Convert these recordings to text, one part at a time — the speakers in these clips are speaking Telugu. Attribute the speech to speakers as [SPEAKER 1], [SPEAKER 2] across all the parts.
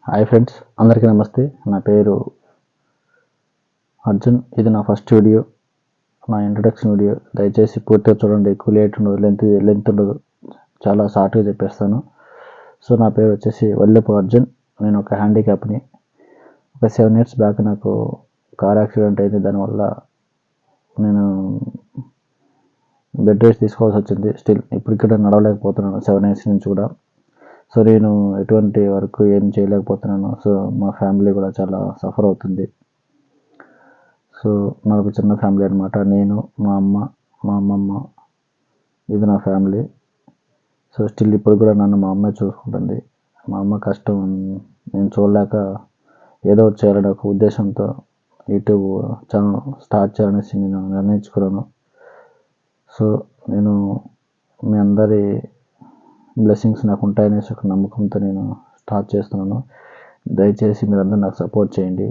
[SPEAKER 1] హాయ్ ఫ్రెండ్స్, అందరికీ నమస్తే. నా పేరు అర్జున్. ఇది నా ఫస్ట్ వీడియో, నా ఇంట్రొడక్షన్ వీడియో. దయచేసి పూర్తిగా చూడండి. ఎక్కువ లేట్ ఉండదు, లెంత్ ఉండదు, చాలా షార్ట్గా చెప్పేస్తాను. సో నా పేరు వచ్చేసి వల్లెపు అర్జున్. నేను ఒక హ్యాండిక్యాప్ని. ఒక 7 years బ్యాక్ నాకు కార్ యాక్సిడెంట్ అయింది. దానివల్ల నేను బెడ్ రెస్ట్ తీసుకోవాల్సి వచ్చింది. స్టిల్ ఇప్పటికి కూడా నడవలేకపోతున్నాను 7 years నుంచి కూడా. సో నేను ఎటువంటి వర్క్ ఏం చేయలేకపోతున్నాను. సో మా ఫ్యామిలీ కూడా చాలా సఫర్ అవుతుంది. సో నాకు చిన్న ఫ్యామిలీ అనమాట. నేను, మా అమ్మ, మా అమ్మమ్మ, ఇది నా ఫ్యామిలీ. సో స్టిల్ ఇప్పుడు కూడా నన్ను మా అమ్మే చూసుకుంటుంది. మా అమ్మ కష్టం నేను చూడలేక ఏదో ఒకటి చేయాలని ఒక ఉద్దేశంతో యూట్యూబ్ ఛానల్ స్టార్ట్ చేయాలనేసి నేను నిర్ణయించుకున్నాను. సో నేను మీ అందరి బ్లెస్సింగ్స్ నాకు ఉంటాయనేసి ఒక నమ్మకంతో నేను స్టార్ట్ చేస్తున్నాను. దయచేసి మీరందరూ నాకు సపోర్ట్ చేయండి,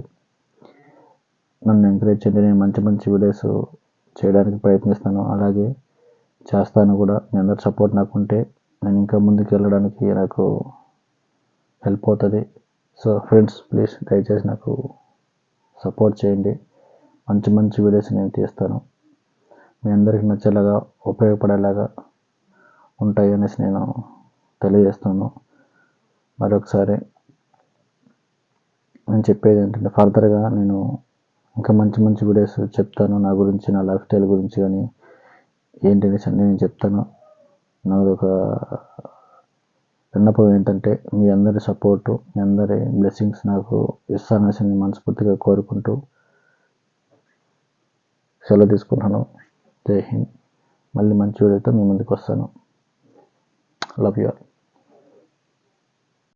[SPEAKER 1] నన్ను ఎంకరేజ్ చేయండి. నేను మంచి వీడియోస్ చేయడానికి ప్రయత్నిస్తాను, అలాగే చేస్తాను కూడా. మీ అందరి సపోర్ట్ నాకు ఉంటే నేను ఇంకా ముందుకు వెళ్ళడానికి నాకు హెల్ప్ అవుతుంది. సో ఫ్రెండ్స్, ప్లీజ్ దయచేసి నాకు సపోర్ట్ చేయండి. మంచి వీడియోస్ నేను తీస్తాను, మీ అందరికీ నచ్చేలాగా, ఉపయోగపడేలాగా ఉంటాయి అనేసి నేను తెలియజేస్తున్నాను. మరొకసారి నేను చెప్పేది ఏంటంటే, ఫర్దర్గా నేను ఇంకా మంచి వీడియోస్ చెప్తాను. నా గురించి, నా లైఫ్ స్టైల్ గురించి కానీ ఏంటి అనేసి నేను చెప్తాను. నాది ఒక విన్నపం ఏంటంటే, మీ అందరి సపోర్టు, మీ అందరి బ్లెస్సింగ్స్ నాకు ఇస్తారనేసి నేను మనస్ఫూర్తిగా కోరుకుంటూ సెలవు తీసుకుంటున్నాను. జై హింద్. మళ్ళీ మంచి వీడియోతో మీ ముందుకు వస్తాను. Love you all.